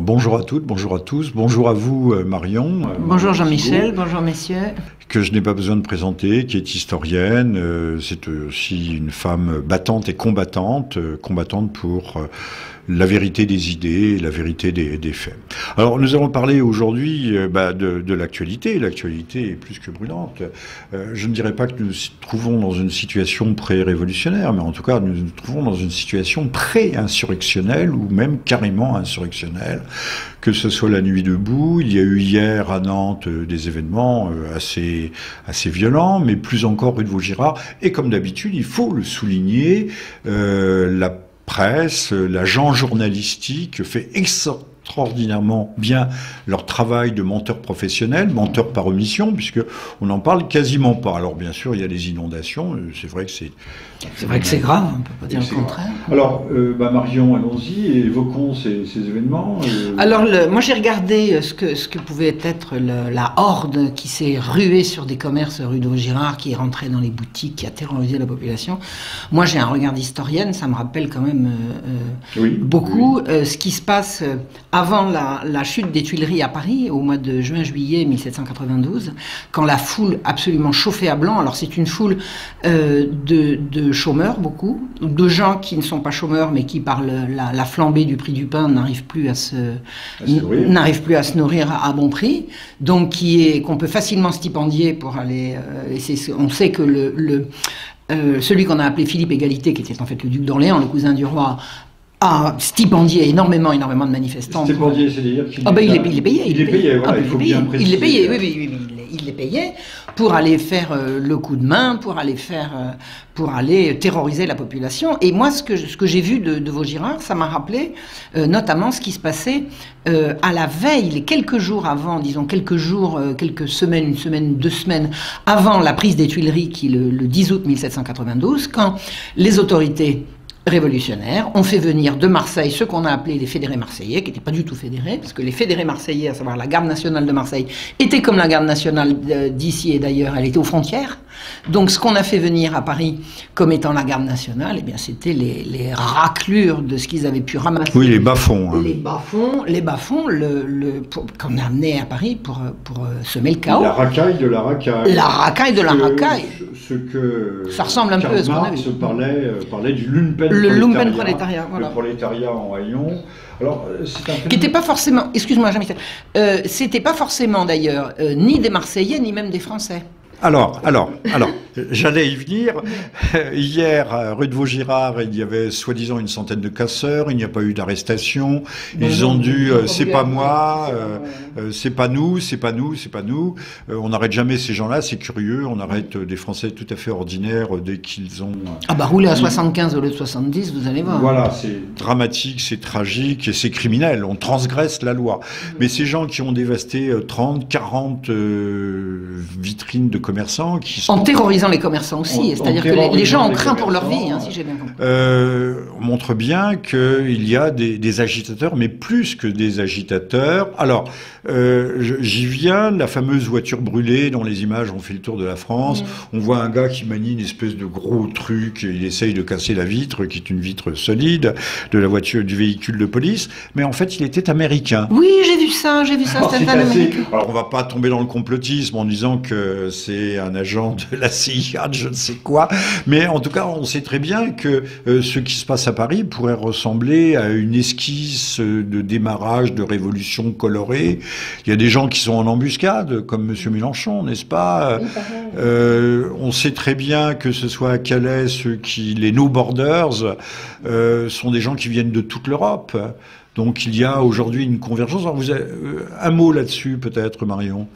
Bonjour à toutes, bonjour à tous, bonjour à vous Marion. Bonjour Jean-Michel, bonjour messieurs. Que je n'ai pas besoin de présenter, qui est historienne. C'est aussi une femme battante et combattante pour la vérité des idées et la vérité des faits. Alors nous allons parler aujourd'hui de l'actualité. L'actualité est plus que brûlante. Je ne dirais pas que nous nous trouvons dans une situation pré-révolutionnaire, mais en tout cas nous nous trouvons dans une situation pré-insurrectionnelle ou même carrément insurrectionnelle. Que ce soit la nuit debout, il y a eu hier à Nantes des événements assez violents, mais plus encore rue de Vaugirard. Et comme d'habitude, il faut le souligner, la presse, l'agent journalistique fait extraordinairement bien leur travail de menteur professionnel, menteur par omission, puisque on n'en parle quasiment pas. Alors bien sûr, il y a les inondations, c'est vrai que c'est grave, on ne peut pas dire le contraire. Alors, Marion, allons-y, évoquons ces événements. Alors, moi j'ai regardé ce que pouvait être la horde qui s'est ruée sur des commerces rue de Vaugirard, qui est rentrée dans les boutiques, qui a terrorisé la population. Moi j'ai un regard d'historienne, ça me rappelle quand même beaucoup ce qui se passe avant la chute des Tuileries à Paris, au mois de juin-juillet 1792, quand la foule absolument chauffée à blanc, alors c'est une foule de chômeurs, beaucoup, de gens qui ne sont pas chômeurs, mais qui, par la flambée du prix du pain, n'arrivent plus à se nourrir à bon prix, donc qu'on peut facilement stipendier pour aller... on sait que celui qu'on a appelé Philippe Égalité, qui était en fait le duc d'Orléans, le cousin du roi, a stipendié énormément de manifestants. Stipendié, c'est-à-dire qu'il il les payait. Il les payait, voilà, il faut bien préciser. Il les payait, oui, il les payait pour aller faire le coup de main, pour aller terroriser la population. Et moi, ce que j'ai vu de Vaugirard, ça m'a rappelé notamment ce qui se passait à la veille, les quelques jours avant, disons quelques semaines, une semaine, 2 semaines avant la prise des Tuileries, qui le 10 août 1792, quand les autorités révolutionnaires ont fait venir de Marseille ce qu'on a appelé les fédérés marseillais, qui n'étaient pas du tout fédérés, parce que les fédérés marseillais, à savoir la garde nationale de Marseille, étaient comme la garde nationale d'ici et d'ailleurs, elle était aux frontières. Donc ce qu'on a fait venir à Paris comme étant la garde nationale, eh bien c'était les raclures de ce qu'ils avaient pu ramasser. Oui, les bas-fonds. Hein. Les bas-fonds qu'on a amené à Paris pour semer le chaos. La racaille de la racaille. La racaille de la racaille. Ça ressemble un peu à ce qu'on a vu. parlait du lumpen. Le lumpenprolétariat, voilà. Le prolétariat en haillons. Alors, qui n'était pas forcément, excuse-moi Jean-Michel, c'était pas forcément d'ailleurs ni des Marseillais ni même des Français. Alors, j'allais y venir. Hier, rue de Vaugirard, il y avait soi-disant une centaine de casseurs. Il n'y a pas eu d'arrestation. Ils ont dû, c'est pas moi, c'est pas nous. On n'arrête jamais ces gens-là. C'est curieux. On arrête des Français tout à fait ordinaires dès qu'ils ont. Rouler à 75 au lieu de 70, vous allez voir. Voilà, c'est dramatique, c'est tragique et c'est criminel. On transgresse la loi. Mais ces gens qui ont dévasté 30, 40 vitrines de commerçants qui sont... En terrorisant les commerçants aussi, c'est-à-dire que les gens ont craint pour leur vie, si j'ai bien compris. On montre bien qu'il y a des agitateurs, mais plus que des agitateurs. Alors, j'y viens, la fameuse voiture brûlée dont les images ont fait le tour de la France. On voit un gars qui manie une espèce de gros truc, il essaye de casser la vitre, qui est une vitre solide, de la voiture, du véhicule de police, mais en fait, il était américain. Oui, j'ai vu ça, c'était un américain. Alors, on va pas tomber dans le complotisme en disant que c'est un agent de la CIA, de je ne sais quoi, mais en tout cas, on sait très bien que ce qui se passe à Paris pourrait ressembler à une esquisse de démarrage de révolution colorée. Il y a des gens qui sont en embuscade, comme M. Mélenchon, n'est-ce pas? On sait très bien que ce soit à Calais, les No Borders, sont des gens qui viennent de toute l'Europe. Donc il y a aujourd'hui une convergence. Alors, un mot là-dessus, peut-être, Marion?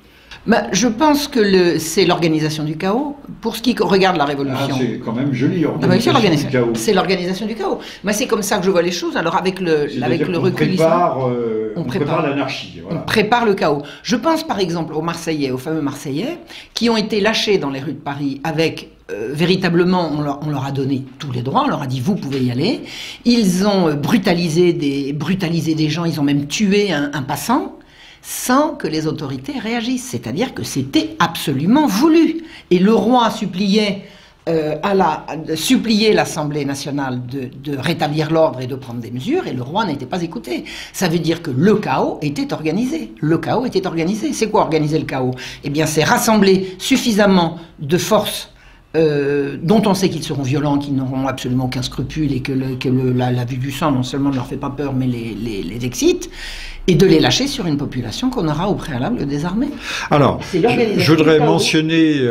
Je pense que c'est l'organisation du chaos. Pour ce qui regarde la Révolution. C'est quand même joli, l'organisation du chaos. C'est l'organisation du chaos. Moi, c'est comme ça que je vois les choses. Alors, avec le recul... On prépare l'anarchie. Voilà. On prépare le chaos. Je pense, par exemple, aux Marseillais, aux fameux Marseillais, qui ont été lâchés dans les rues de Paris avec... véritablement, on leur a donné tous les droits, on leur a dit, vous pouvez y aller. Ils ont brutalisé des gens, ils ont même tué un passant, sans que les autorités réagissent. C'est-à-dire que c'était absolument voulu. Et le roi suppliait supplié l'Assemblée nationale de rétablir l'ordre et de prendre des mesures, et le roi n'était pas écouté. Ça veut dire que le chaos était organisé. Le chaos était organisé. C'est quoi organiser le chaos? Eh bien, c'est rassembler suffisamment de forces dont on sait qu'ils seront violents, qu'ils n'auront absolument aucun scrupule, et que la vue du sang non seulement ne leur fait pas peur, mais les excite, et de les lâcher sur une population qu'on aura au préalable désarmée. Alors, je voudrais mentionner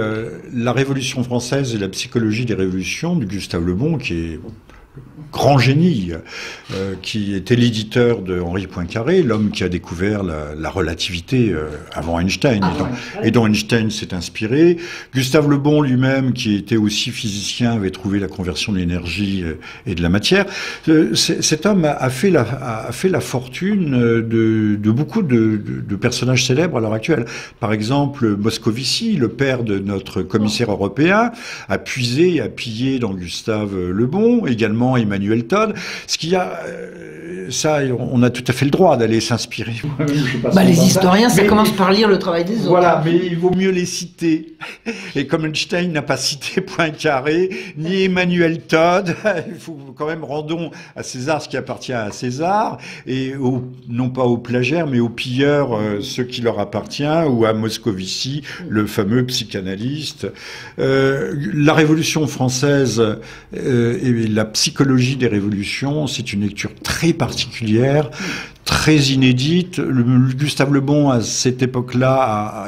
la Révolution française et la psychologie des révolutions de Gustave Le Bon, qui est grand génie, qui était l'éditeur de Henri Poincaré, l'homme qui a découvert la relativité avant Einstein, et dont Einstein s'est inspiré. Gustave Le Bon lui-même, qui était aussi physicien, avait trouvé la conversion de l'énergie et de la matière. Cet homme a fait la fortune de beaucoup de personnages célèbres à l'heure actuelle. Par exemple, Moscovici, le père de notre commissaire européen, a puisé, a pillé dans Gustave Le Bon, également Emmanuel Todd. Ce qu'il y a, ça, on a tout à fait le droit d'aller s'inspirer. Les historiens, ça commence par lire le travail des autres. Voilà, mais il vaut mieux les citer. Et comme Einstein n'a pas cité Poincaré, ni Emmanuel Todd, il faut quand même rendons à César ce qui appartient à César, et non pas aux plagiaires, mais aux pilleurs ce qui leur appartient, ou à Moscovici, le fameux psychanalyste. La Révolution française et la psychologie des révolutions, c'est une lecture très particulière, très inédite. Gustave Le Bon, à cette époque-là,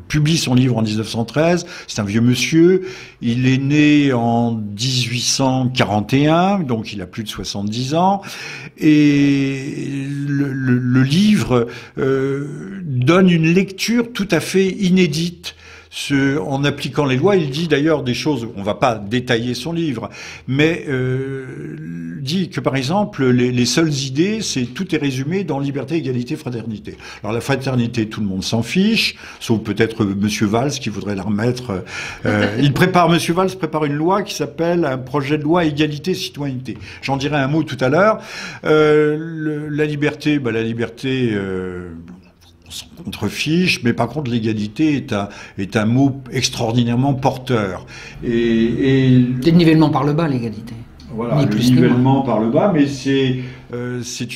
publie son livre en 1913. C'est un vieux monsieur. Il est né en 1841, donc il a plus de 70 ans. Et le livre donne une lecture tout à fait inédite. En appliquant les lois, il dit d'ailleurs des choses, on ne va pas détailler son livre, mais dit que par exemple, les seules idées, tout est résumé dans liberté, égalité, fraternité. Alors la fraternité, tout le monde s'en fiche, sauf peut-être Monsieur Valls qui voudrait la remettre. Monsieur Valls prépare une loi qui s'appelle un projet de loi égalité, citoyenneté. J'en dirai un mot tout à l'heure. La liberté, on s'en contrefiche, mais par contre l'égalité est un mot extraordinairement porteur. C'est le nivellement par le bas, l'égalité. Voilà, le nivellement par le bas, mais c'est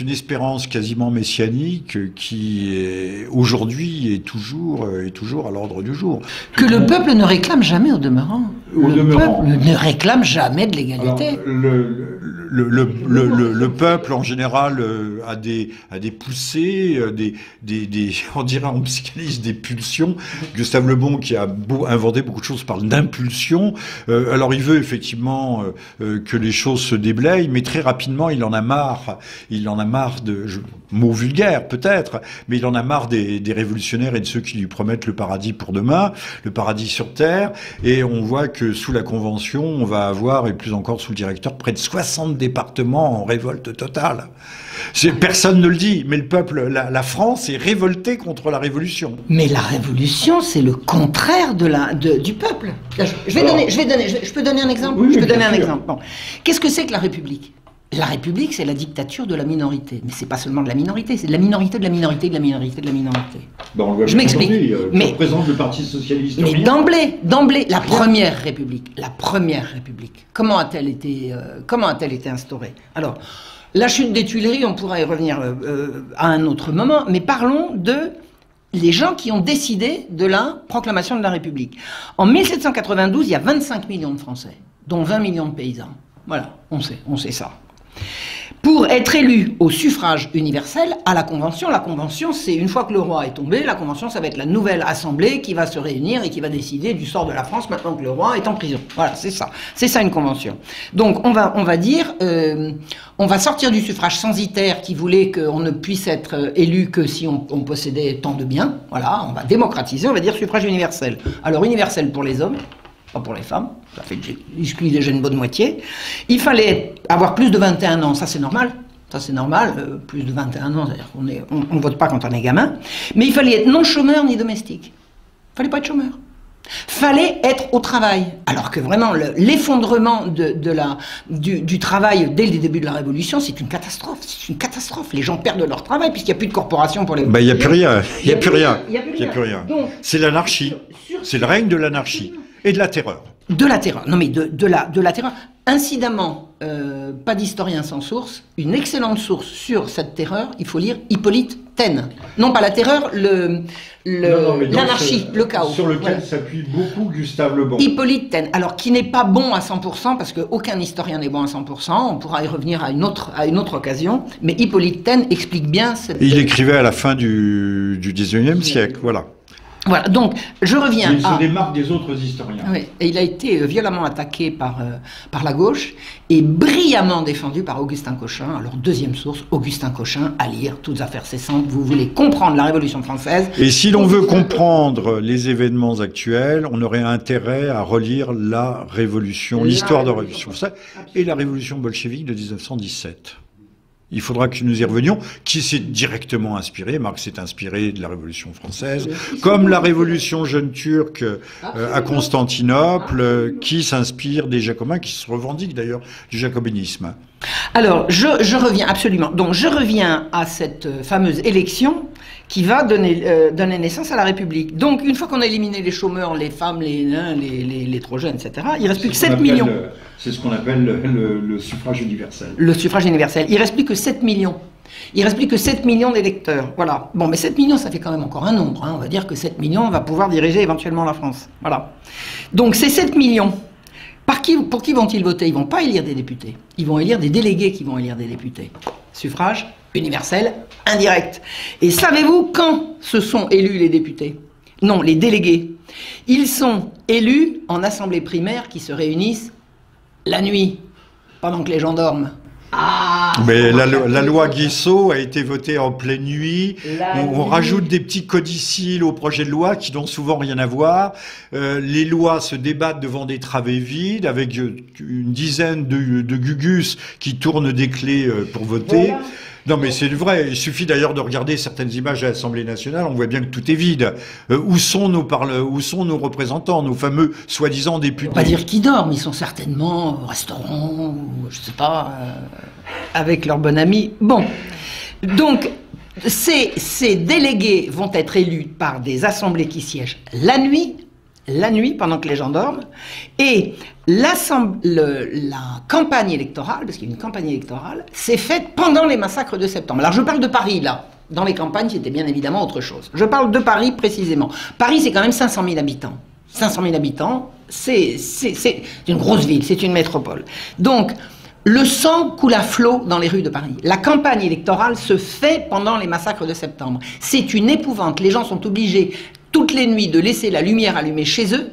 une espérance quasiment messianique qui aujourd'hui est toujours à l'ordre du jour. Que le peuple ne réclame jamais au demeurant. Le peuple ne réclame jamais de l'égalité. Le peuple en général a des poussées, on dirait en psychanalyse des pulsions. Gustave Le Bon, qui a inventé beaucoup de choses, parle d'impulsion. Alors il veut effectivement que les choses se déblayent, mais très rapidement il en a marre. Il en a marre mot vulgaire peut-être, mais il en a marre des révolutionnaires et de ceux qui lui promettent le paradis pour demain, le paradis sur terre. Et on voit que sous la Convention, on va avoir, et plus encore sous le directeur, près de 60 départements en révolte totale. Personne ne le dit, mais le peuple, la France est révoltée contre la Révolution. Mais la Révolution, c'est le contraire du peuple. Je peux donner un exemple. Oui, je peux donner un exemple. Bon. Qu'est-ce que c'est que la République ? La République, c'est la dictature de la minorité. Mais c'est pas seulement de la minorité, c'est de la minorité, de la minorité, de la minorité, de la minorité. Je m'explique. Mais représente le Parti socialiste. Mais d'emblée, la première République, comment a-t-elle été instaurée ? Alors, la chute des Tuileries, on pourra y revenir à un autre moment, mais parlons de les gens qui ont décidé de la proclamation de la République. En 1792, il y a 25 millions de Français, dont 20 millions de paysans. Voilà, on sait ça. Pour être élu au suffrage universel à la Convention c'est une fois que le roi est tombé, la Convention ça va être la nouvelle assemblée qui va se réunir et qui va décider du sort de la France maintenant que le roi est en prison. Voilà, c'est ça une Convention. Donc on va dire, on va sortir du suffrage censitaire qui voulait qu'on ne puisse être élu que si on possédait tant de biens. Voilà, on va démocratiser, on va dire suffrage universel. Alors universel pour les hommes, pas pour les femmes, ça fait exclut déjà une bonne moitié. Il fallait avoir plus de 21 ans, ça c'est normal. Plus de 21 ans, c'est-à-dire qu'on ne vote pas quand on est gamin. Mais il fallait être non chômeur ni domestique. Il fallait pas être chômeur. Fallait être au travail. Alors que vraiment, l'effondrement du travail dès le début de la Révolution, c'est une catastrophe. C'est une catastrophe. Les gens perdent leur travail puisqu'il n'y a plus de corporation pour les... Il n'y a plus rien. Il n'y a plus rien. C'est l'anarchie. C'est le règne de l'anarchie. Et de la terreur. De la terreur. Non mais de la terreur. Incidemment, pas d'historien sans source. Une excellente source sur cette terreur, il faut lire Hippolyte Taine. Non pas la terreur, l'anarchie, le chaos. Sur lequel s'appuie beaucoup Gustave Le Bon. Hippolyte Taine, alors qui n'est pas bon à 100%, parce qu'aucun historien n'est bon à 100%, on pourra y revenir à une autre occasion, mais Hippolyte Taine explique bien cette... Il écrivait à la fin du 19e siècle, voilà. Voilà, donc je reviens il se démarque des autres historiens. Oui, et il a été violemment attaqué par la gauche et brillamment défendu par Augustin Cochin. Alors deuxième source, Augustin Cochin, à lire, toutes affaires cessantes, vous voulez comprendre la Révolution française. Et si l'on veut comprendre les événements actuels, on aurait intérêt à relire la Révolution, l'histoire de la Révolution française et la Révolution bolchevique de 1917. Il faudra que nous y revenions, qui s'est directement inspiré, Marx s'est inspiré de la Révolution française, comme la Révolution jeune turque à Constantinople, qui s'inspire des Jacobins, qui se revendiquent d'ailleurs du jacobinisme. Alors, je reviens, absolument. Donc, je reviens à cette fameuse élection qui va donner naissance à la République. Donc, une fois qu'on a éliminé les chômeurs, les femmes, les nains, les trop jeunes, etc., il ne reste plus que 7 millions. C'est ce qu'on appelle le suffrage universel. Le suffrage universel. Il ne reste plus que 7 millions. Il ne reste plus que 7 millions d'électeurs. Voilà. Bon, mais 7 millions, ça fait quand même encore un nombre. Hein. On va dire que 7 millions va pouvoir diriger éventuellement la France. Voilà. Donc, ces 7 millions... Pour qui vont-ils voter? Ils ne vont pas élire des députés. Ils vont élire des délégués qui vont élire des députés. Suffrage universel indirect. Et savez-vous quand se sont élus les députés? Non, les délégués. Ils sont élus en assemblée primaire qui se réunissent la nuit, pendant que les gens dorment. Mais la loi Guissot a été votée en pleine nuit. On rajoute des petits codicilles au projet de loi qui n'ont souvent rien à voir. Les lois se débattent devant des travées vides avec une dizaine de gugus qui tournent des clés pour voter. Voilà. Non mais c'est vrai, il suffit d'ailleurs de regarder certaines images à l'Assemblée nationale, on voit bien que tout est vide. Où sont nos représentants, nos fameux soi-disant députés? On va dire qu'ils dorment, ils sont certainement au restaurant, ou je sais pas, avec leur bon ami. Bon, donc ces délégués vont être élus par des assemblées qui siègent la nuit pendant que les gens dorment, et la campagne électorale, parce qu'il y a une campagne électorale, s'est faite pendant les massacres de septembre. Alors je parle de Paris là, dans les campagnes c'était bien évidemment autre chose. Je parle de Paris précisément. Paris c'est quand même 500 000 habitants. 500 000 habitants, c'est une grosse ville, c'est une métropole. Donc le sang coule à flot dans les rues de Paris. La campagne électorale se fait pendant les massacres de septembre. C'est une épouvante, les gens sont obligés toutes les nuits de laisser la lumière allumée chez eux,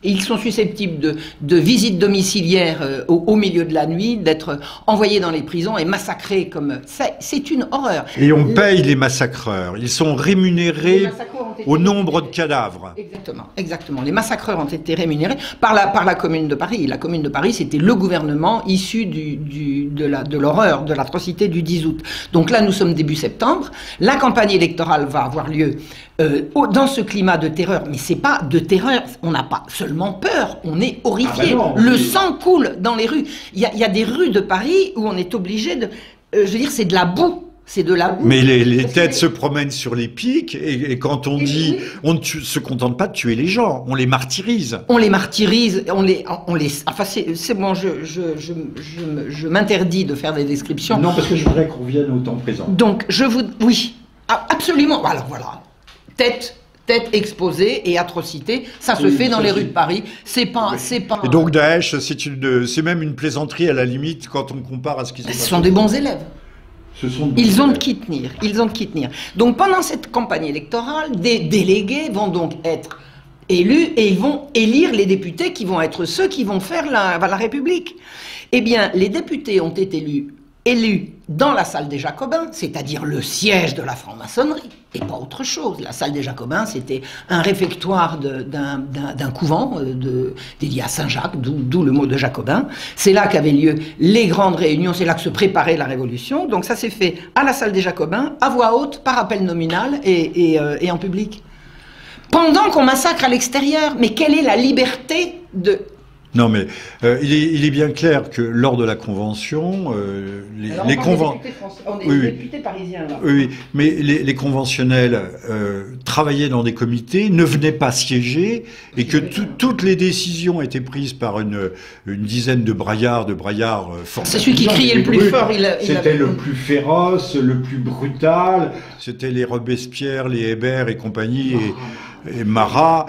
et ils sont susceptibles de visites domiciliaires au milieu de la nuit, d'être envoyés dans les prisons et massacrés comme... C'est une horreur. Et on paye les massacreurs, ils sont rémunérés au nombre de cadavres. Exactement, exactement. Les massacreurs ont été rémunérés par la Commune de Paris. La Commune de Paris, c'était le gouvernement issu de l'horreur, de l'atrocité du 10 août. Donc là, nous sommes début septembre, la campagne électorale va avoir lieu dans ce climat de terreur, mais c'est pas de terreur, on n'a pas seulement peur, on est horrifié. Le sang coule dans les rues. Il y a des rues de Paris où on est obligé de... je veux dire, c'est de la boue. C'est de la boue. Mais les têtes se promènent sur les pics, et quand on dit, on ne se contente pas de tuer les gens, on les martyrise. On les martyrise, enfin c'est bon, je m'interdis de faire des descriptions. Non, parce que je voudrais qu'on revienne au temps présent. Donc, oui, absolument, alors voilà. Tête exposée et atrocité, ça se fait dans les rues de Paris. C'est pas. Et donc Daesh, c'est même une plaisanterie à la limite quand on compare à ce qu'ils sont. Ce sont des bons élèves. Ils ont de qui tenir. Donc pendant cette campagne électorale, des délégués vont donc être élus et ils vont élire les députés qui vont être ceux qui vont faire la République. Eh bien, les députés ont été élus dans la salle des Jacobins, c'est-à-dire le siège de la franc-maçonnerie, et pas autre chose. La salle des Jacobins, c'était un réfectoire d'un couvent dédié à Saint-Jacques, d'où le mot de Jacobin. C'est là qu'avaient lieu les grandes réunions, c'est là que se préparait la Révolution. Donc ça s'est fait à la salle des Jacobins, à voix haute, par appel nominal et en public. Pendant qu'on massacre à l'extérieur, mais quelle est la liberté Non, mais il est bien clair que lors de la convention, les conventions, oui, députés parisiens là. Oui, mais les conventionnels travaillaient dans des comités, ne venaient pas siéger, et que toutes les décisions étaient prises par une dizaine de braillards forts. C'est celui qui criait le plus fort. C'était le plus féroce, le plus brutal. C'était les Robespierre, les Hébert et compagnie, et Marat.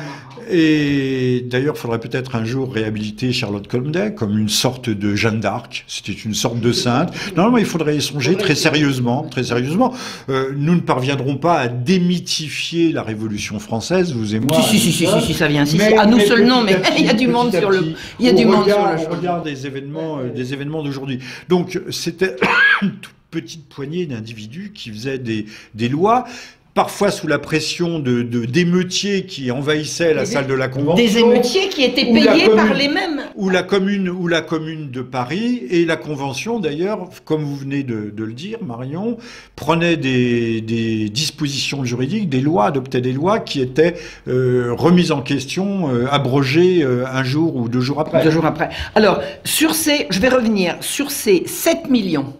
Et d'ailleurs, il faudrait peut-être un jour réhabiliter Charlotte Corday comme une sorte de Jeanne d'Arc. C'était une sorte de sainte. Non, mais il faudrait y songer très sérieusement. Nous ne parviendrons pas à démythifier la Révolution française, vous et moi. Si, ça vient. À nous seuls, non, mais il y a du monde sur le. Il y a du monde sur le. On regarde des événements d'aujourd'hui. Donc, c'était une toute petite poignée d'individus qui faisaient des lois. Parfois sous la pression d'émeutiers qui envahissaient la salle de la Convention. Des émeutiers qui étaient payés par les mêmes. Ou la commune de Paris, et la Convention d'ailleurs, comme vous venez de le dire, Marion, prenait des dispositions juridiques, adoptait des lois qui étaient remises en question, abrogées un jour ou 2 jours après. 2 jours après. Alors, je vais revenir, sur ces 7 millions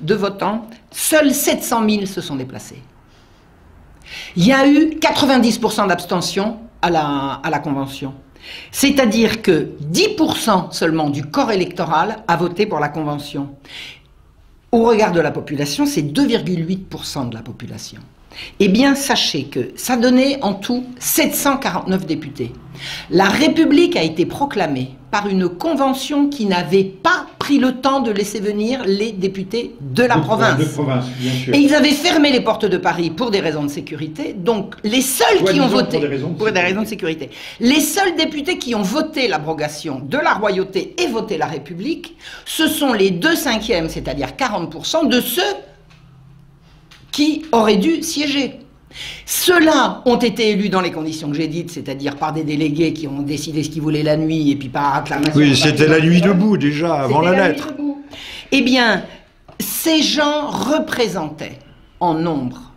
de votants, seuls 700 000 se sont déplacés. Il y a eu 90% d'abstention à la Convention. C'est-à-dire que 10% seulement du corps électoral a voté pour la Convention. Au regard de la population, c'est 2,8% de la population. Eh bien, sachez que ça donnait en tout 749 députés. La République a été proclamée par une convention qui n'avait pas pris le temps de laisser venir les députés de la province. Bien sûr. Et ils avaient fermé les portes de Paris pour des raisons de sécurité. Donc, les seuls qui ont voté, pour des raisons de sécurité, les seuls députés qui ont voté l'abrogation de la royauté et voté la République, ce sont les 2/5, c'est-à-dire 40% de ceux qui auraient dû siéger. Ceux-là ont été élus dans les conditions que j'ai dites, c'est-à-dire par des délégués qui ont décidé ce qu'ils voulaient la nuit, et puis par acclamation. Oui, c'était la nuit debout déjà, avant la lettre. Eh bien, ces gens représentaient en nombre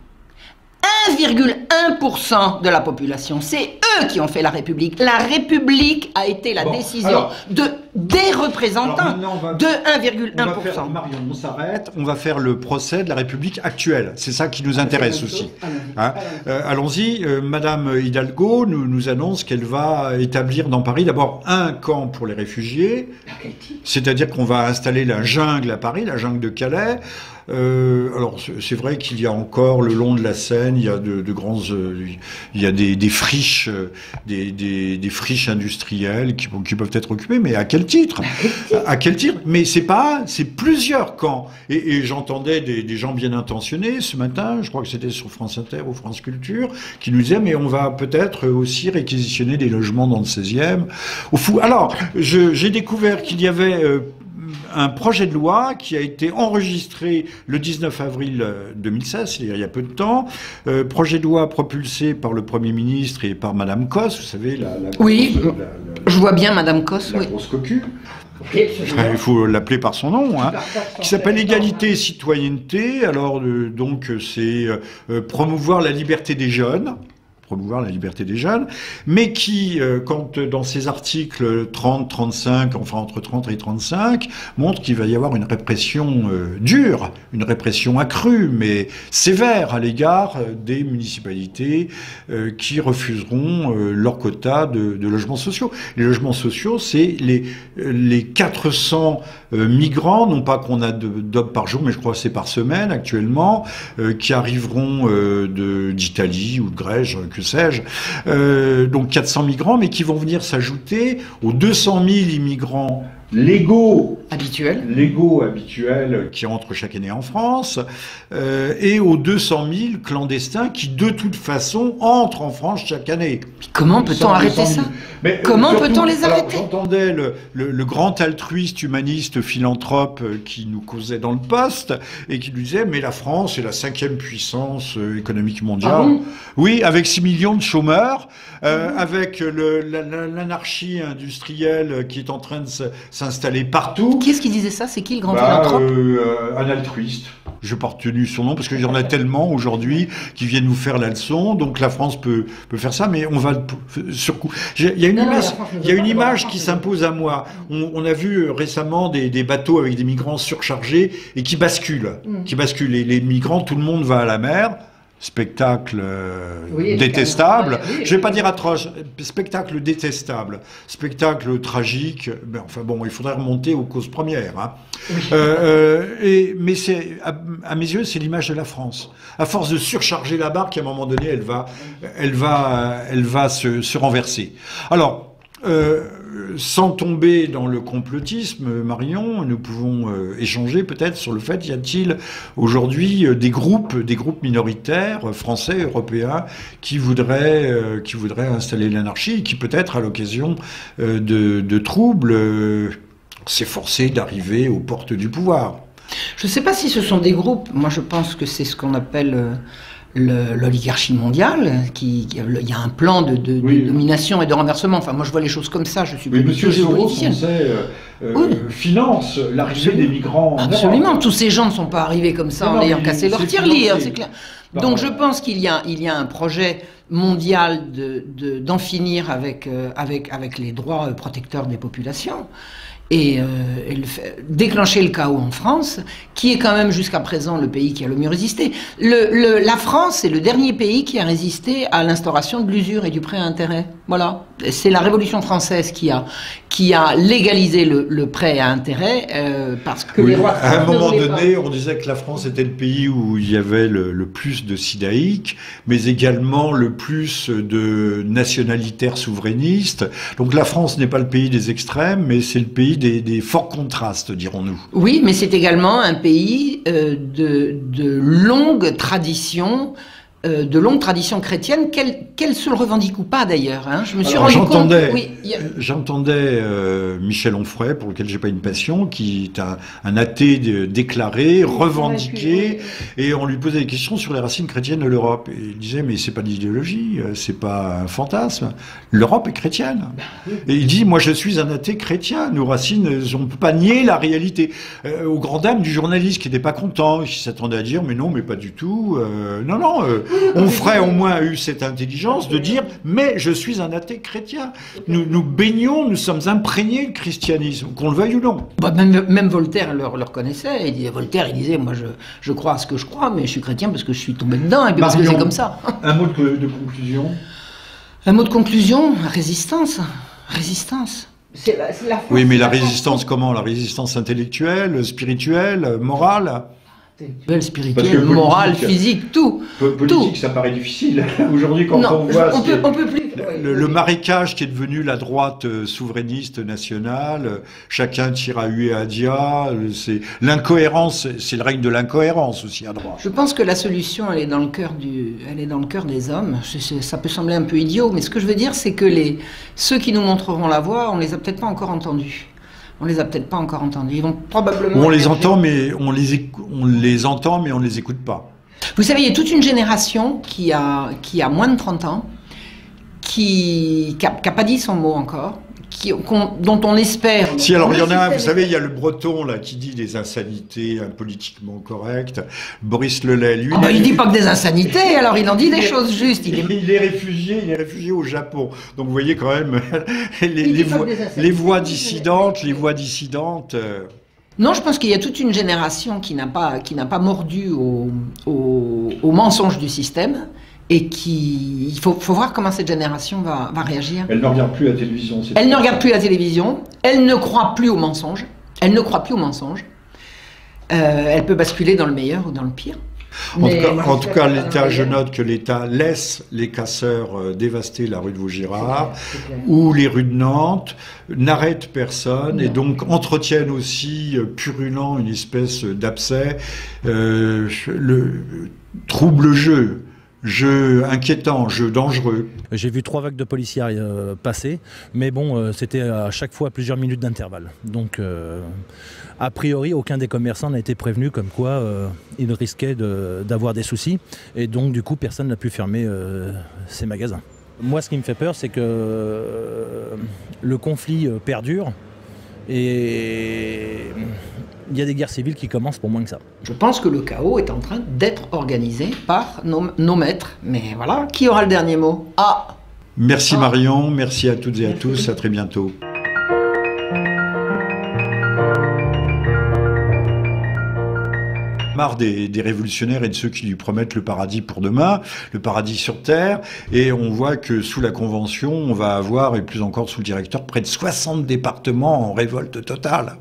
1,1% de la population. C'est eux qui ont fait la République. La République a été la décision des représentants de 1,1%. Marion, on s'arrête. On va faire le procès de la République actuelle. C'est ça qui nous intéresse aussi. Hein, allons-y. Madame Hidalgo nous annonce qu'elle va établir dans Paris d'abord un camp pour les réfugiés. C'est-à-dire qu'on va installer la jungle à Paris, la jungle de Calais. Alors c'est vrai qu'il y a encore le long de la Seine, il y a il y a des friches, des friches industrielles qui peuvent être occupées, mais à quel titre? À quel titre? Mais c'est plusieurs camps. Et j'entendais des gens bien intentionnés ce matin, je crois que c'était sur France Inter ou France Culture, qui nous disaient mais on va peut-être aussi réquisitionner des logements dans le 16e. Alors j'ai découvert qu'il y avait un projet de loi qui a été enregistré le 19 avril 2016, c'est-à-dire il y a peu de temps, projet de loi propulsé par le Premier ministre et par Madame Cosse, vous savez, je vois bien Madame Cosse, la grosse cocu. Il faut l'appeler par son nom, hein, qui s'appelle Égalité et Citoyenneté. Alors donc c'est promouvoir la liberté des jeunes. Mais qui, quand dans ces articles 30, 35, enfin entre 30 et 35, montre qu'il va y avoir une répression dure, une répression accrue, mais sévère à l'égard des municipalités qui refuseront leur quota de logements sociaux. Les logements sociaux, c'est les 400 migrants, non pas qu'on adopte par jour, mais je crois que c'est par semaine actuellement, qui arriveront d'Italie ou de Grèce, que sais-je, donc 400 migrants, mais qui vont venir s'ajouter aux 200 000 immigrants légaux habituels qui entrent chaque année en France, et aux 200 000 clandestins qui de toute façon entrent en France chaque année. Mais comment peut-on arrêter ça? Comment peut-on les arrêter? J'entendais le grand altruiste, humaniste, philanthrope qui nous causait dans le poste et qui nous disait mais la France est la 5e puissance économique mondiale. Ah bon? Oui, avec 6 millions de chômeurs, avec l'anarchie industrielle qui est en train de s'installer partout. Qui est-ce qui disait ça? C'est qui le grand philanthrope? Un altruiste. Je n'ai pas retenu son nom parce qu'il y en a tellement aujourd'hui qui viennent nous faire la leçon. Donc la France peut faire ça, mais on va surcoup. Il y a une image qui s'impose à moi. On a vu récemment des bateaux avec des migrants surchargés et qui basculent. Et les migrants, tout le monde va à la mer. Spectacle détestable, je vais pas dire atroce, spectacle détestable, spectacle tragique, mais enfin bon, il faudrait remonter aux causes premières. Hein. Oui. Mais c'est, à mes yeux, c'est l'image de la France. À force de surcharger la barque, à un moment donné, elle va se renverser. Alors, sans tomber dans le complotisme, Marion, nous pouvons échanger peut-être sur le fait, y a-t-il aujourd'hui des groupes minoritaires, français, européens, qui voudraient installer l'anarchie, et qui peut-être, à l'occasion de troubles, s'efforcer d'arriver aux portes du pouvoir. Je ne sais pas si ce sont des groupes. Moi, je pense que c'est ce qu'on appelle l'oligarchie mondiale, il y a un plan de domination et de renversement. Enfin, moi, je vois les choses comme ça. Je suis mais Monsieur Soros, finance l'arrivée des migrants. Absolument. Tous ces gens ne sont pas arrivés comme ça en ayant cassé leur tirelire, c'est clair. Donc, je pense qu'il y a un projet mondial d'en finir avec les droits protecteurs des populations. Et déclencher le chaos en France, qui est quand même jusqu'à présent le pays qui a le mieux résisté. La France est le dernier pays qui a résisté à l'instauration de l'usure et du prêt à intérêt. Voilà. C'est la Révolution française qui a légalisé le prêt à intérêt parce que les rois... À un moment donné, on disait que la France était le pays où il y avait le plus de sidaïques, mais également le plus de nationalitaires souverainistes. Donc la France n'est pas le pays des extrêmes, mais c'est le pays des forts contrastes, dirons-nous. Oui, mais c'est également un pays de longue tradition chrétienne, qu'elle se le revendique ou pas d'ailleurs. Hein. Je me suis rendu compte. J'entendais Michel Onfray, pour lequel j'ai pas une passion, qui est un athée déclaré, revendiqué, et on lui posait des questions sur les racines chrétiennes de l'Europe. Et il disait, mais c'est pas d'idéologie, c'est pas un fantasme. L'Europe est chrétienne. Et il dit, moi je suis un athée chrétien. Nos racines, on ne peut pas nier la réalité. Aux grandes dames du journaliste qui n'était pas content, qui s'attendait à dire, mais non, mais pas du tout. Non. Onfray au moins a eu cette intelligence de dire « mais je suis un athée chrétien ». Nous baignons, nous sommes imprégnés de christianisme, qu'on le veuille ou non. Bah, même Voltaire le reconnaissait. Voltaire, il disait « moi je crois à ce que je crois, mais je suis chrétien parce que je suis tombé dedans et puis parce que c'est comme ça ». Un mot de conclusion. Un mot de conclusion, résistance. Résistance. Oui, mais la résistance comment? La résistance intellectuelle, spirituelle, morale? Spirituel, moral, physique, tout. Politique, ça paraît difficile. Aujourd'hui, quand on voit on peut plus. Le marécage qui est devenu la droite souverainiste nationale, chacun tire à huée à dia, l'incohérence, c'est le règne de l'incohérence aussi à droite. Je pense que la solution, elle est dans le cœur des hommes. Ça peut sembler un peu idiot, mais ce que je veux dire, c'est que ceux qui nous montreront la voie, on les a peut-être pas encore entendus. On les a peut-être pas encore entendus. Ils vont probablement... On les entend, mais on les écoute pas. Vous savez, il y a toute une génération qui a moins de 30 ans, qui a pas dit son mot encore, dont on espère... Si, alors il y en a un, vous savez, il y a le breton là qui dit des insanités politiquement correctes. Boris Lelay, lui... il dit pas que des insanités, alors il en dit des choses justes. Il est réfugié au Japon. Donc vous voyez quand même les voix dissidentes, Non, je pense qu'il y a toute une génération qui n'a pas mordu au mensonge du système. Et il faut voir comment cette génération va réagir. Elle ne regarde plus la télévision. Elle ne regarde plus la télévision. Elle ne croit plus aux mensonges. Elle peut basculer dans le meilleur ou dans le pire. En tout cas, l'État, je note que l'État laisse les casseurs dévaster la rue de Vaugirard ou les rues de Nantes, n'arrête personne et donc entretiennent aussi purulent une espèce d'abcès, trouble jeu inquiétant, jeu dangereux. J'ai vu 3 vagues de policiers passer, mais bon, c'était à chaque fois plusieurs minutes d'intervalle. Donc, a priori, aucun des commerçants n'a été prévenu comme quoi ils risquaient d'avoir des soucis. Et donc, du coup, personne n'a pu fermer ses magasins. Moi, ce qui me fait peur, c'est que le conflit perdure et il y a des guerres civiles qui commencent pour moins que ça. Je pense que le chaos est en train d'être organisé par nos maîtres. Mais voilà, qui aura le dernier mot? Merci Marion, merci à toutes et à tous, à très bientôt. Marre des révolutionnaires et de ceux qui lui promettent le paradis pour demain, le paradis sur terre, et on voit que sous la Convention, on va avoir, et plus encore sous le directeur, près de 60 départements en révolte totale.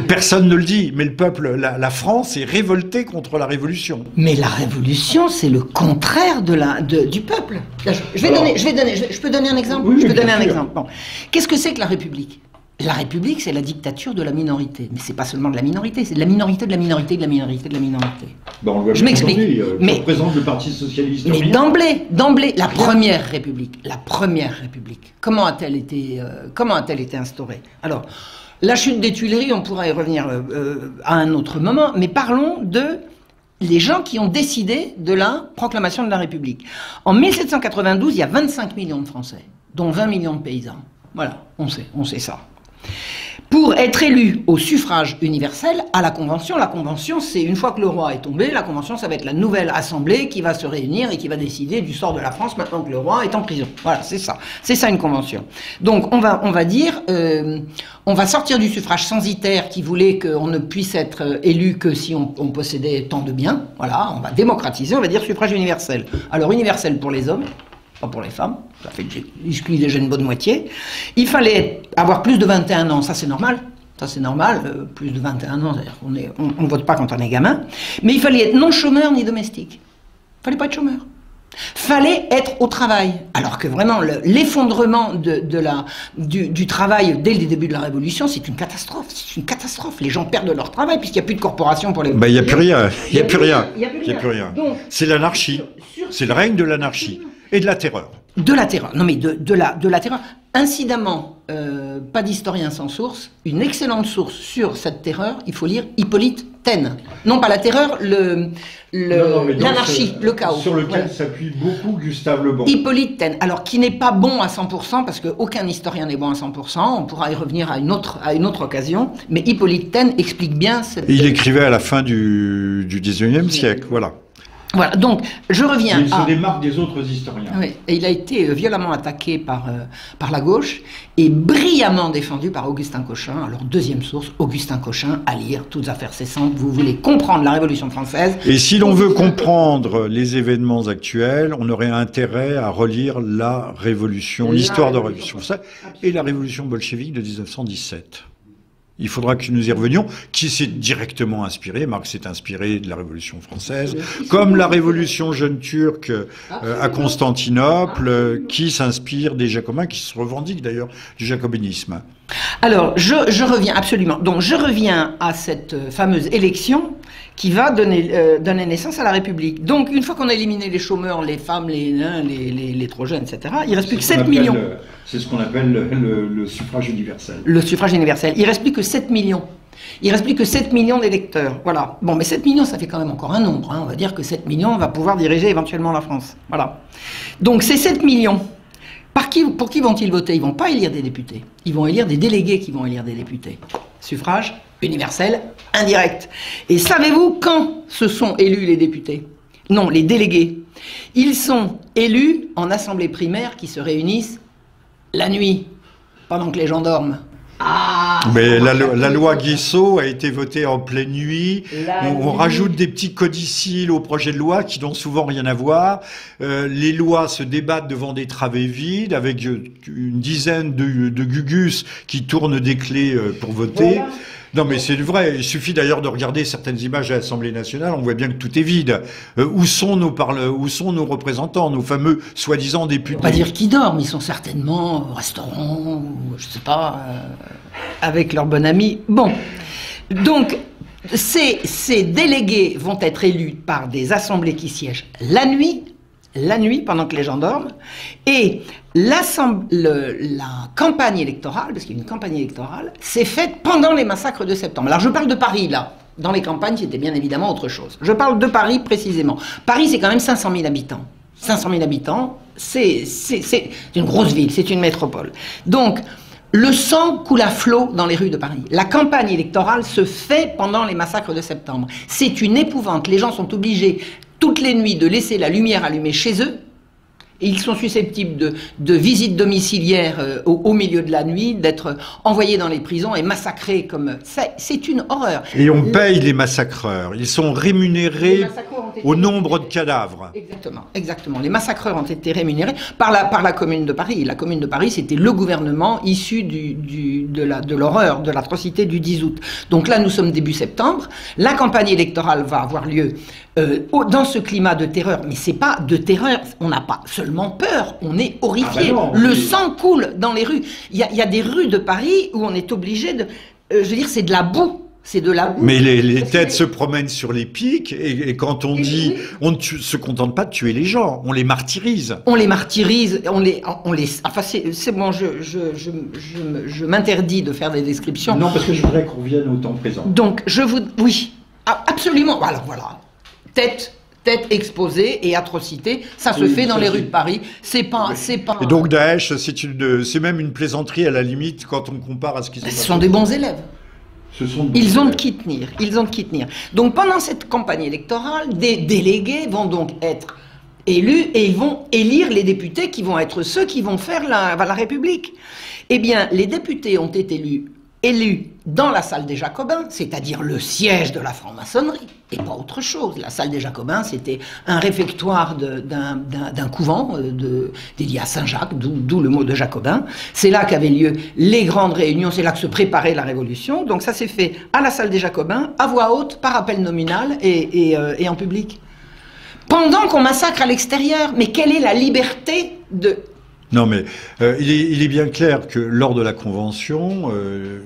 Personne ne le dit, mais le peuple, la France est révoltée contre la Révolution. Mais la Révolution, c'est le contraire du peuple. Là, je peux donner un exemple? Oui, je peux donner un sûr. exemple. Bon. Qu'est-ce que c'est que la République? La République, c'est la dictature de la minorité. Mais c'est pas seulement de la minorité, c'est de la minorité, de la minorité, de la minorité, de la minorité. Ben, on le voit Je m'explique. Mais représente le Parti socialiste. Mais d'emblée, la première République, comment a-t-elle été instaurée? Alors, la chute des Tuileries, on pourra y revenir à un autre moment, mais parlons de les gens qui ont décidé de la proclamation de la République. En 1792, il y a 25 millions de Français, dont 20 millions de paysans. Voilà, on sait ça. Pour être élu au suffrage universel à la Convention, c'est une fois que le roi est tombé, la Convention, ça va être la nouvelle assemblée qui va se réunir et qui va décider du sort de la France maintenant que le roi est en prison. Voilà, c'est ça une Convention. Donc on va dire, on va sortir du suffrage censitaire qui voulait qu'on ne puisse être élu que si on possédait tant de biens. Voilà, on va démocratiser, on va dire suffrage universel. Alors universel pour les hommes, pas pour les femmes, ça fait que j'exclus déjà une bonne moitié. Il fallait avoir plus de 21 ans, ça c'est normal. Ça c'est normal, plus de 21 ans, c'est-à-dire qu'on ne vote pas quand on est gamin. Mais il fallait être non chômeur ni domestique. Il fallait pas être chômeur. Fallait être au travail. Alors que vraiment, l'effondrement du travail dès le début de la Révolution, c'est une catastrophe. C'est une catastrophe. Les gens perdent leur travail puisqu'il n'y a plus de corporation pour les... Il n'y a plus rien. Il n'y a plus rien. Il n'y a plus rien. C'est l'anarchie. C'est le règne de l'anarchie. Et de la terreur. De la terreur. Non mais de la terreur. Incidemment, pas d'historien sans source, une excellente source sur cette terreur, il faut lire Hippolyte Taine. Non pas la terreur, l'anarchie, le chaos. Sur lequel s'appuie beaucoup Gustave Le Bon. Hippolyte Taine, alors qui n'est pas bon à 100%, parce qu'aucun historien n'est bon à 100%, on pourra y revenir à une autre occasion, mais Hippolyte Taine explique bien cette... Il écrivait à la fin du 19e siècle, voilà. Voilà, donc je reviens il se démarque des autres historiens. Oui, et il a été violemment attaqué par la gauche et brillamment défendu par Augustin Cochin. Alors deuxième source, Augustin Cochin, à lire, toutes affaires cessantes, vous voulez comprendre la Révolution française. Et si l'on veut comprendre les événements actuels, on aurait intérêt à relire la Révolution, l'histoire de la Révolution française et la Révolution bolchevique de 1917. Il faudra que nous y revenions, qui s'est directement inspiré, Marx s'est inspiré de la Révolution française, comme la Révolution jeune turque à Constantinople, qui s'inspire des Jacobins, qui se revendiquent d'ailleurs du jacobinisme. Alors, je reviens, absolument. Donc, je reviens à cette fameuse élection qui va donner naissance à la République. Donc, une fois qu'on a éliminé les chômeurs, les femmes, les nains, les trop jeunes, etc., il ne reste plus que 7 millions. C'est ce qu'on appelle le suffrage universel. Le suffrage universel. Il ne reste plus que 7 millions. Il ne reste plus que 7 millions d'électeurs. Voilà. Bon, mais 7 millions, ça fait quand même encore un nombre. Hein. On va dire que 7 millions va pouvoir diriger éventuellement la France. Voilà. Donc, ces 7 millions, pour qui vont-ils voter? Ils ne vont pas élire des députés. Ils vont élire des délégués qui vont élire des députés. Suffrage universel, indirect. Et savez-vous quand se sont élus les députés? Non, les délégués. Ils sont élus en assemblée primaire qui se réunissent la nuit, pendant que les gens dorment. Mais la loi Guissot a été votée en pleine nuit. On rajoute des petits codicilles au projet de loi qui n'ont souvent rien à voir. Les lois se débattent devant des travées vides avec une dizaine de gugus qui tournent des clés pour voter. Voilà. Non mais c'est vrai, il suffit d'ailleurs de regarder certaines images à l'Assemblée nationale, on voit bien que tout est vide. Où sont nos représentants, nos fameux soi-disant députés? On va pas dire qu'ils dorment, ils sont certainement au restaurant, ou je sais pas, avec leur bon ami. Bon, donc ces délégués vont être élus par des assemblées qui siègent la nuit pendant que les gens dorment, et la campagne électorale, parce qu'il y a une campagne électorale, s'est faite pendant les massacres de septembre. Alors je parle de Paris là, dans les campagnes c'était bien évidemment autre chose. Je parle de Paris précisément. Paris c'est quand même 500 000 habitants. 500 000 habitants, c'est une grosse ville, c'est une métropole. Donc Le sang coule à flot dans les rues de Paris. La campagne électorale se fait pendant les massacres de septembre. C'est une épouvante. Les gens sont obligés toutes les nuits de laisser la lumière allumée chez eux. Et ils sont susceptibles de visites domiciliaires au milieu de la nuit, d'être envoyés dans les prisons et massacrés comme... C'est une horreur. Et on paye les massacreurs. Ils sont rémunérés au nombre de cadavres. Exactement, exactement. Les massacreurs ont été rémunérés par la Commune de Paris. La Commune de Paris, c'était le gouvernement issu de l'horreur, de l'atrocité du 10 août. Donc là, nous sommes début septembre. La campagne électorale va avoir lieu dans ce climat de terreur. Mais c'est pas de terreur, on n'a pas seulement peur, on est horrifié. Ah ben non, le sang coule dans les rues. Il y a des rues de Paris où on est obligé de... je veux dire, c'est de la boue. C'est de la boue. Mais les têtes se promènent sur les pics et quand on dit, on ne se contente pas de tuer les gens, on les martyrise. On les martyrise, enfin c'est bon, je m'interdis de faire des descriptions. Non, parce que je voudrais qu'on revienne au temps présent. Donc, oui, absolument, alors voilà, tête exposée et atrocité, ça se fait dans les rues de Paris, c'est pas... Et donc Daesh, c'est même une plaisanterie à la limite quand on compare à ce qui se passe. Ce sont des bons élèves. Ils ont de qui tenir, Donc pendant cette campagne électorale, des délégués vont donc être élus et ils vont élire les députés qui vont être ceux qui vont faire la République. Eh bien, les députés ont été élus dans la salle des Jacobins, c'est-à-dire le siège de la franc-maçonnerie, et pas autre chose. La salle des Jacobins, c'était un réfectoire d'un couvent dédié à Saint-Jacques, d'où le mot de Jacobin. C'est là qu'avaient lieu les grandes réunions, c'est là que se préparait la Révolution. Donc ça s'est fait à la salle des Jacobins, à voix haute, par appel nominal et en public. Pendant qu'on massacre à l'extérieur, mais quelle est la liberté de... Non, mais il est bien clair que lors de la convention,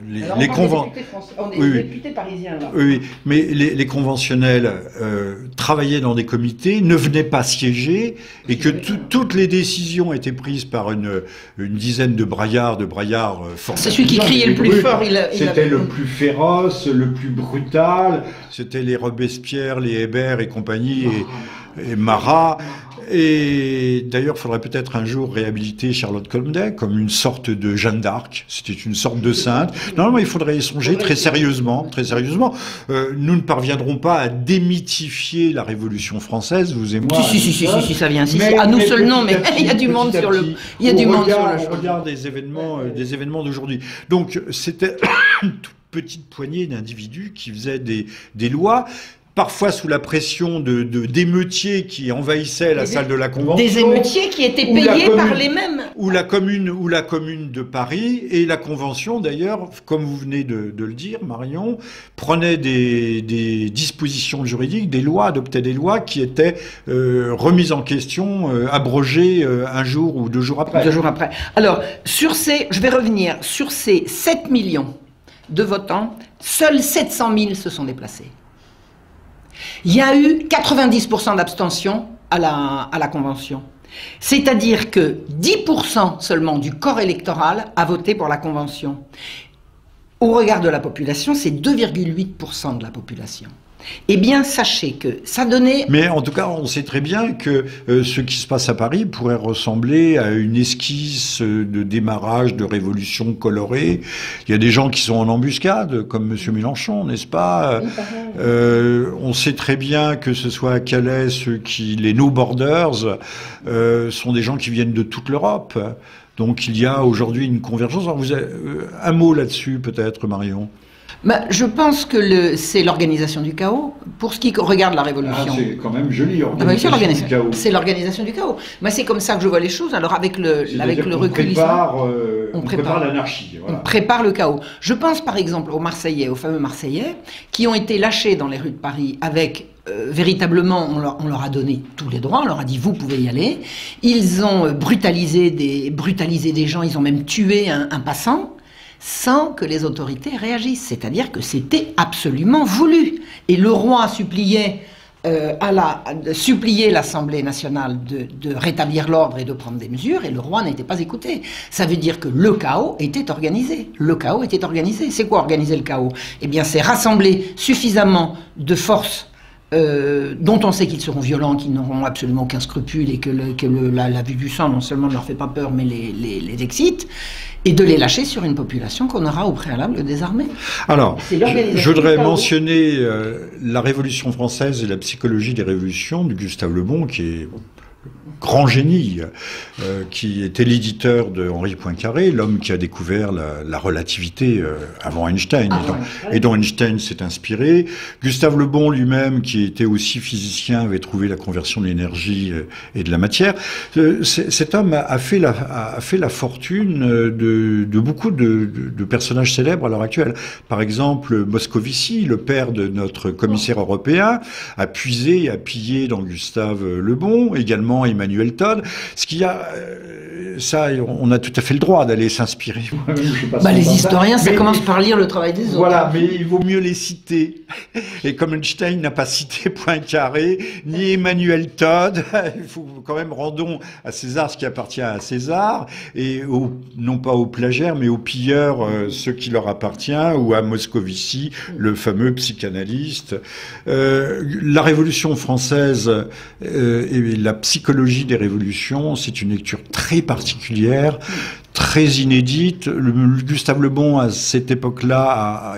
les conventionnels, mais les conventionnels travaillaient dans des comités, ne venaient pas siéger, et que toutes les décisions étaient prises par une dizaine de braillards forts. C'est celui qui criait le plus fort. C'était le plus féroce, le plus brutal. C'était les Robespierre, les Hébert et compagnie, et Marat. Et d'ailleurs, il faudrait peut-être un jour réhabiliter Charlotte Corday comme une sorte de Jeanne d'Arc. C'était une sorte de sainte. Non, il faudrait y songer très sérieusement. Nous ne parviendrons pas à démythifier la Révolution française, vous et moi. Si, ça vient. À nous seuls, non, mais il y a du monde sur le. Il y a du monde sur le. On regarde des événements d'aujourd'hui. Donc, c'était une toute petite poignée d'individus qui faisaient des lois. Parfois sous la pression d'émeutiers qui envahissaient la salle de la Convention. Des émeutiers qui étaient payés par les mêmes. Ou la commune de Paris, et la Convention d'ailleurs, comme vous venez de le dire, Marion, prenait des dispositions juridiques, adoptait des lois qui étaient remises en question, abrogées un jour ou 2 jours après. 2 jours après. Alors, je vais revenir, sur ces 7 millions de votants, seuls 700 000 se sont déplacés. Il y a eu 90% d'abstention à la Convention. C'est-à-dire que 10% seulement du corps électoral a voté pour la Convention. Au regard de la population, c'est 2,8% de la population. Eh bien, sachez que ça donnait... Mais en tout cas, on sait très bien que ce qui se passe à Paris pourrait ressembler à une esquisse de démarrage de révolution colorée. Il y a des gens qui sont en embuscade, comme M. Mélenchon, n'est-ce pas? On sait très bien que ce soit à Calais, les No Borders, sont des gens qui viennent de toute l'Europe. Donc il y a aujourd'hui une convergence. Alors, un mot là-dessus, peut-être, Marion? Je pense que c'est l'organisation du chaos. Pour ce qui regarde la Révolution. C'est quand même joli, l'organisation du chaos. C'est l'organisation du chaos. C'est comme ça que je vois les choses. Alors avec le recul, on prépare l'anarchie. Voilà. On prépare le chaos. Je pense par exemple aux Marseillais, aux fameux Marseillais, qui ont été lâchés dans les rues de Paris avec... véritablement, on leur a donné tous les droits, on leur a dit vous pouvez y aller. Ils ont brutalisé des gens, ils ont même tué un passant, sans que les autorités réagissent. C'est-à-dire que c'était absolument voulu. Et le roi suppliait l'Assemblée nationale de rétablir l'ordre et de prendre des mesures, et le roi n'était pas écouté. Ça veut dire que le chaos était organisé. C'est quoi organiser le chaos? Eh bien, c'est rassembler suffisamment de forces dont on sait qu'ils seront violents, qu'ils n'auront absolument aucun scrupule et que la vue du sang non seulement ne leur fait pas peur mais les excite, et de les lâcher sur une population qu'on aura au préalable désarmée. Alors, je voudrais mentionner la Révolution française et la psychologie des révolutions de Gustave Le Bon, qui est grand génie, qui était l'éditeur de Henri Poincaré, l'homme qui a découvert la relativité avant Einstein, et dont Einstein s'est inspiré. Gustave Le Bon lui-même, qui était aussi physicien, avait trouvé la conversion de l'énergie et de la matière. Cet homme a fait la fortune de beaucoup de personnages célèbres à l'heure actuelle. Par exemple, Moscovici, le père de notre commissaire européen, a puisé, a pillé dans Gustave Le Bon, également Emmanuel Todd. Ce qu'il y a, ça, on a tout à fait le droit d'aller s'inspirer. Les historiens, ça commence par lire le travail des autres. Voilà, mais il vaut mieux les citer. Et comme Einstein n'a pas cité Poincaré, ni Emmanuel Todd, il faut quand même rendons à César ce qui appartient à César, et non pas aux plagiaires, mais aux pilleurs ce qui leur appartient, ou à Moscovici, le fameux psychanalyste. La Révolution française et la psychologie des révolutions, c'est une lecture très particulière, très inédite. Gustave Le Bon, à cette époque-là,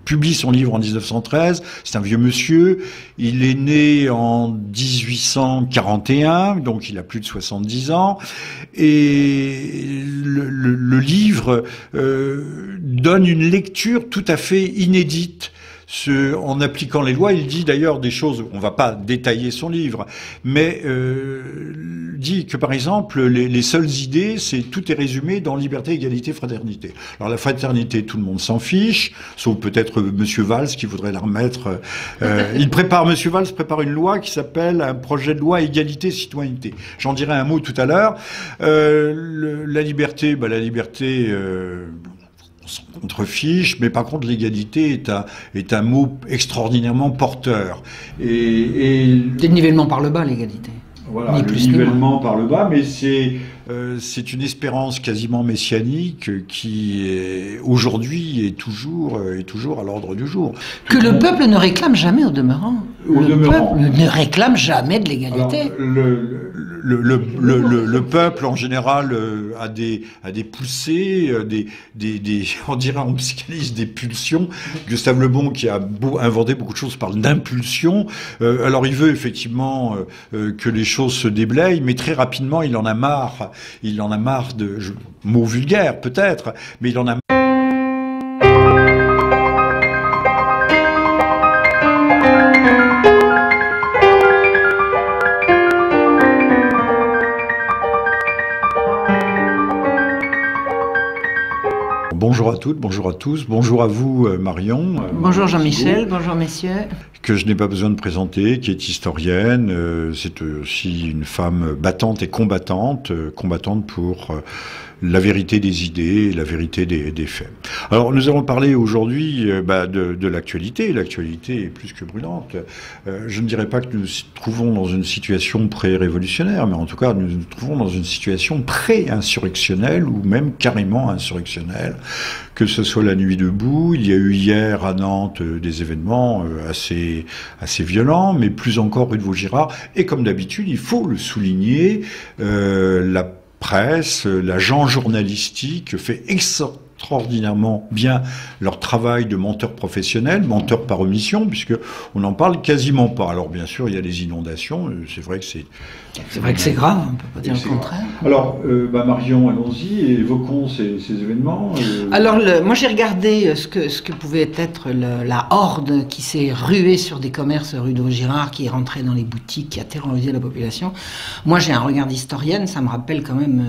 publie son livre en 1913. C'est un vieux monsieur. Il est né en 1841, donc il a plus de 70 ans. Et le livre donne une lecture tout à fait inédite. En appliquant les lois, il dit d'ailleurs des choses, on ne va pas détailler son livre, mais dit que par exemple, les seules idées, tout est résumé dans liberté, égalité, fraternité. Alors la fraternité, tout le monde s'en fiche, sauf peut-être Monsieur Valls qui voudrait la remettre. Monsieur Valls prépare une loi qui s'appelle un projet de loi égalité, citoyenneté. J'en dirai un mot tout à l'heure. La liberté, on s'en contrefiche, mais par contre l'égalité est un mot extraordinairement porteur. C'est le nivellement par le bas, l'égalité. Voilà, le nivellement par le bas, mais c'est une espérance quasiment messianique qui aujourd'hui est toujours à l'ordre du jour. Que le peuple ne réclame jamais au demeurant. Le peuple ne réclame jamais de l'égalité. Le peuple en général a des poussées, on dirait en psychanalyse des pulsions. Gustave Le Bon, qui a inventé beaucoup de choses, parle d'impulsion. Alors il veut effectivement que les choses se déblayent, mais très rapidement il en a marre. Il en a marre mot vulgaire peut-être, mais il en a marre. Bonjour à toutes, bonjour à tous, bonjour à vous Marion. Bonjour Jean-Michel, bonjour messieurs. Que je n'ai pas besoin de présenter, qui est historienne, c'est aussi une femme battante et combattante pour la vérité des idées et la vérité des faits. Alors nous allons parler aujourd'hui de l'actualité. L'actualité est plus que brûlante. Je ne dirais pas que nous nous trouvons dans une situation pré-révolutionnaire, mais en tout cas nous nous trouvons dans une situation pré-insurrectionnelle ou même carrément insurrectionnelle. Que ce soit la nuit debout, il y a eu hier à Nantes des événements assez violents, mais plus encore rue de Vaugirard. Et comme d'habitude, il faut le souligner, la presse, l'agent journalistique fait extraordinairement bien leur travail de menteur professionnel, menteur par omission, puisque on n'en parle quasiment pas. Alors bien sûr, il y a les inondations, c'est vrai que c'est... C'est vrai que c'est grave, on ne peut pas dire le contraire. Alors, Marion, allons-y, et évoquons ces événements. Alors, moi j'ai regardé ce que pouvait être la horde qui s'est ruée sur des commerces rue de Vaugirard, qui est rentrée dans les boutiques, qui a terrorisé la population. Moi j'ai un regard d'historienne, ça me rappelle quand même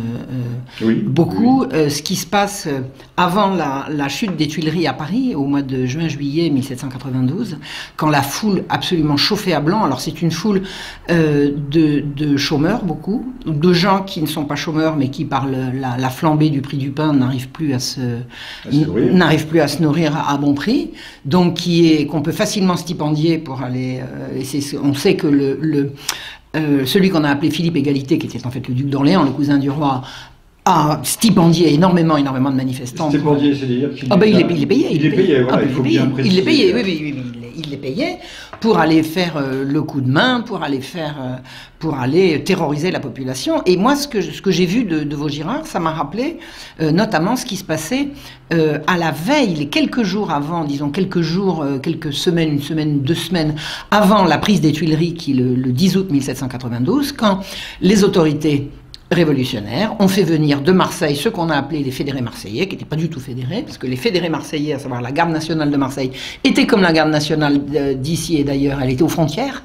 beaucoup ce qui se passe avant la chute des Tuileries à Paris, au mois de juin-juillet 1792, quand la foule absolument chauffée à blanc, alors c'est une foule de chômeurs, beaucoup, de gens qui ne sont pas chômeurs, mais qui, par la flambée du prix du pain, n'arrivent plus à se nourrir à bon prix, donc qu'on peut facilement stipendier pour aller... on sait que celui qu'on a appelé Philippe Égalité, qui était en fait le duc d'Orléans, le cousin du roi, a stipendié énormément de manifestants. Stipendié, c'est-à-dire qu'il il est payé. Il est payé, voilà, il faut bien préciser. Il est payé, oui. Il étaient payés pour aller faire le coup de main, pour aller terroriser la population. Et moi, ce que j'ai vu de Vaugirard, ça m'a rappelé notamment ce qui se passait à la veille, les quelques jours avant, disons quelques semaines, une semaine, 2 semaines avant la prise des Tuileries, qui le 10 août 1792, quand les autorités révolutionnaires ont fait venir de Marseille ce qu'on a appelé les fédérés marseillais, qui n'étaient pas du tout fédérés, parce que les fédérés marseillais, à savoir la garde nationale de Marseille, étaient comme la garde nationale d'ici et d'ailleurs, elle était aux frontières.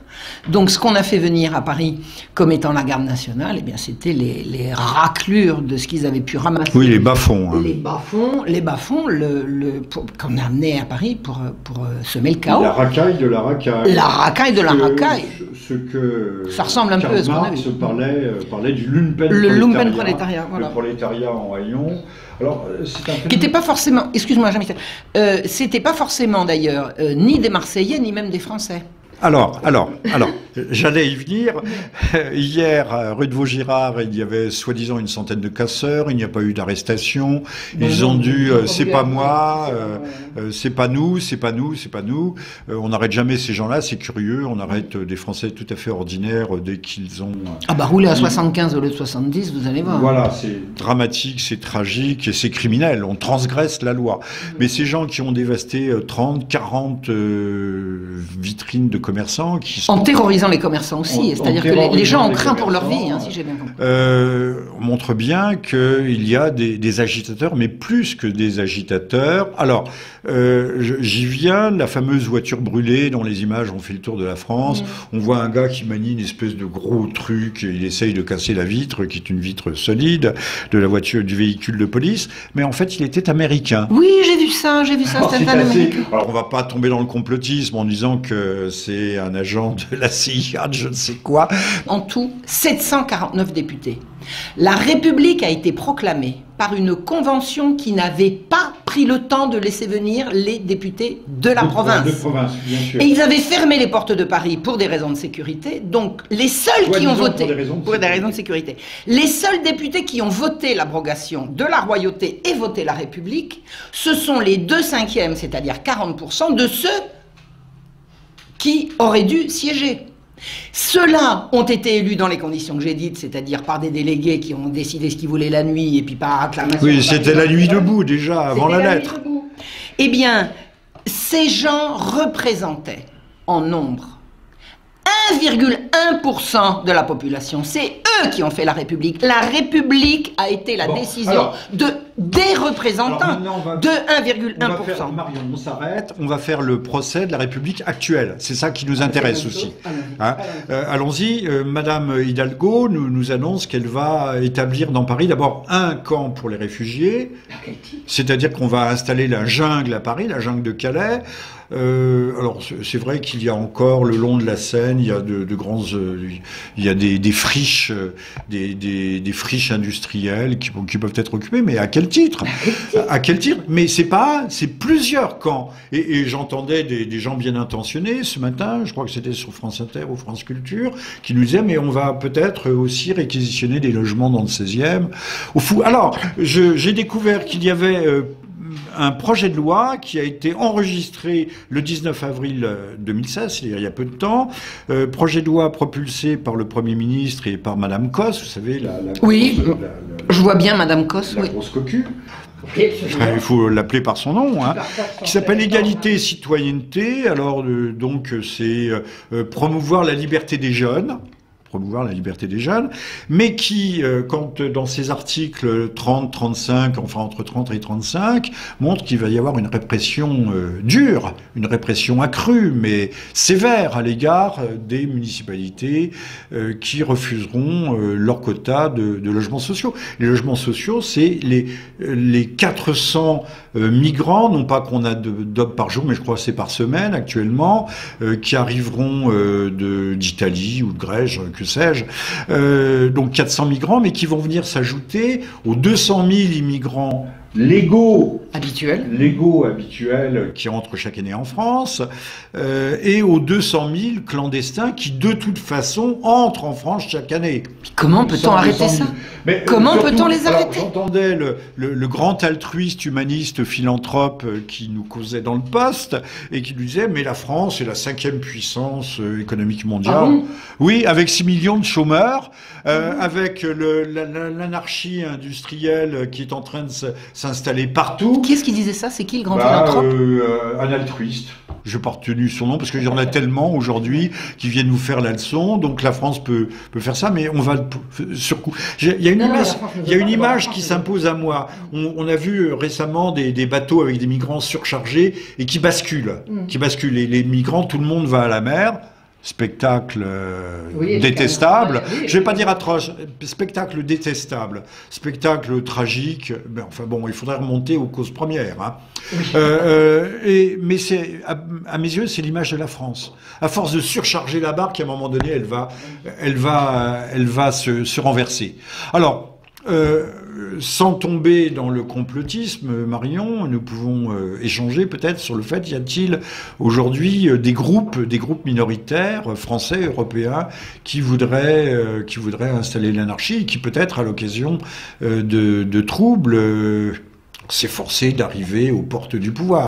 Donc ce qu'on a fait venir à Paris comme étant la garde nationale, eh bien c'était les raclures de ce qu'ils avaient pu ramasser. Oui, les bas-fonds. Hein. Les bas-fonds qu'on a amené à Paris pour semer le chaos. La racaille de la racaille. La racaille de la racaille. Ça ressemble un peu à ce qu'on a vu. parlait du lumpen. Le lumpen prolétariat, voilà. Le prolétariat en haillons. Alors, c'est un peu... Qui n'était pas forcément, excuse-moi, c'était pas forcément d'ailleurs ni des Marseillais ni même des Français. Alors, j'allais y venir. Hier, rue de Vaugirard, il y avait soi-disant une centaine de casseurs. Il n'y a pas eu d'arrestation. Ils ont dû, c'est pas moi, c'est pas nous, c'est pas nous, c'est pas nous. On n'arrête jamais ces gens-là, c'est curieux. On arrête des Français tout à fait ordinaires dès qu'ils ont... Ah bah rouler à 75 au lieu de 70, vous allez voir. Voilà, c'est dramatique, c'est tragique et c'est criminel. On transgresse la loi. Mais ces gens qui ont dévasté 30, 40 vitrines de commerçants qui sont... En terrorisant les commerçants aussi, c'est-à-dire que les gens ont craint pour leur vie, si j'ai bien compris. On montre bien qu'il y a des agitateurs, mais plus que des agitateurs. Alors, j'y viens, la fameuse voiture brûlée dont les images ont fait le tour de la France. On voit un gars qui manie une espèce de gros truc, il essaye de casser la vitre, qui est une vitre solide, de la voiture, du véhicule de police, mais en fait, il était américain. Oui, j'ai vu ça, c'était un américain. Alors, on va pas tomber dans le complotisme en disant que c'est un agent de la CIA, de je ne sais quoi. En tout, 749 députés. La République a été proclamée par une convention qui n'avait pas pris le temps de laisser venir les députés de la province. Bien sûr. Et ils avaient fermé les portes de Paris pour des raisons de sécurité. Donc les seuls qui ont voté, pour des raisons de sécurité, les seuls députés qui ont voté l'abrogation de la royauté et voté la République, ce sont les 2/5, c'est-à-dire 40% de ceux qui auraient dû siéger. Ceux-là ont été élus dans les conditions que j'ai dites, c'est-à-dire par des délégués qui ont décidé ce qu'ils voulaient la nuit et puis par acclamation. Oui, c'était la nuit debout déjà, avant la lettre. Eh bien, ces gens représentaient en nombre 1,1% de la population. C'est eux qui ont fait la République. La République a été la décision des représentants de 1,1%. Marion, on s'arrête. On va faire le procès de la République actuelle. C'est ça qui nous intéresse aussi. Hein, allons-y. Madame Hidalgo nous annonce qu'elle va établir dans Paris d'abord un camp pour les réfugiés. C'est-à-dire qu'on va installer la jungle à Paris, la jungle de Calais. Alors c'est vrai qu'il y a encore le long de la Seine, il y a il y a des friches, des friches industrielles qui peuvent être occupées, mais à quel titre? À quel titre? Mais c'est plusieurs camps. Et j'entendais des gens bien intentionnés ce matin, je crois que c'était sur France Inter ou France Culture, qui nous disaient mais on va peut-être aussi réquisitionner des logements dans le 16e. Alors j'ai découvert qu'il y avait un projet de loi qui a été enregistré le 19 avril 2016, c'est-à-dire il y a peu de temps, projet de loi propulsé par le Premier ministre et par Madame Cosse, vous savez, je vois bien Madame Cosse, la grosse cocu. Il faut l'appeler par son nom, hein, qui s'appelle Égalité et Citoyenneté. Alors, donc, c'est promouvoir la liberté des jeunes. Mais qui, quand dans ces articles 30, 35, enfin entre 30 et 35, montre qu'il va y avoir une répression dure, une répression accrue, mais sévère à l'égard des municipalités qui refuseront leur quota de logements sociaux. Les logements sociaux, c'est les 400 migrants, non pas qu'on adopte par jour, mais je crois que c'est par semaine actuellement, qui arriveront d'Italie ou de Grèce, que sais-je, donc 400 migrants, mais qui vont venir s'ajouter aux 200 000 immigrants légaux habituel qui entrent chaque année en France, et aux 200 000 clandestins qui, de toute façon, entrent en France chaque année. Comment peut-on arrêter ça? Comment peut-on les arrêter? J'entendais le grand altruiste, humaniste, philanthrope qui nous causait dans le poste et qui nous disait mais la France est la 5e puissance économique mondiale. Ah bon? Oui, avec 6 millions de chômeurs, avec l'anarchie industrielle qui est en train de s'installer partout. Qui est-ce qui disait ça? C'est qui le grand philanthrope? Un altruiste. Je n'ai pas retenu son nom parce qu'il y en a tellement aujourd'hui qui viennent nous faire la leçon. Donc la France peut faire ça, mais on va surcoup. Il y a une image qui s'impose à moi. On a vu récemment des bateaux avec des migrants surchargés et qui basculent. Et les migrants, tout le monde va à la mer. Spectacle détestable. Je vais pas dire atroce. Spectacle détestable. Spectacle tragique. Ben, enfin bon, il faudrait remonter aux causes premières. Hein. Mais c'est, à mes yeux, c'est l'image de la France. À force de surcharger la barque, à un moment donné, elle va se renverser. Alors, sans tomber dans le complotisme, Marion, nous pouvons échanger peut-être sur le fait, y a-t-il aujourd'hui des groupes minoritaires, français, européens, qui voudraient installer l'anarchie, qui peut-être à l'occasion de troubles s'efforcer d'arriver aux portes du pouvoir.